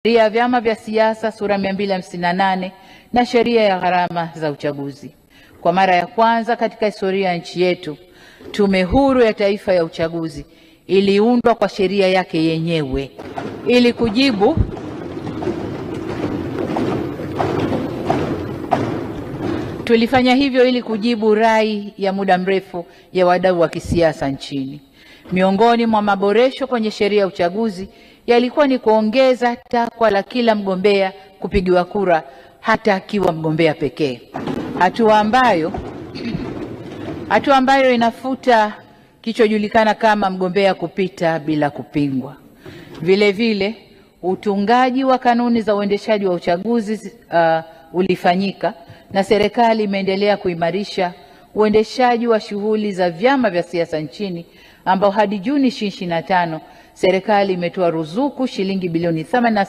Sheria ya vyama vya siasa sura 258 na sheria ya gharama za uchaguzi. Kwa mara ya kwanza katika historia ya nchi yetu, Tume Huru ya Taifa ya Uchaguzi iliundwa kwa sheria yake yenyewe ili kujibu Tulifanya hivyo ili kujibu rai ya muda mrefu ya wadau wa kisiasa nchini. Miongoni mwa maboresho kwenye sheria ya uchaguzi yalikuwa ni kuongeza takwa la kila mgombea kupigiwa kura hata akiwa mgombea pekee. Hatua ambayo inafuta kilichojulikana kama mgombea kupita bila kupingwa. Vile vile, utungaji wa kanuni za uendeshaji wa uchaguzi ulifanyika na serikali imeendelea kuimarisha uendeshaji wa shughuli za vyama vya siasa nchini, ambao hadi Juni 2025 serikali imetoa ruzuku shilingi bilioni 87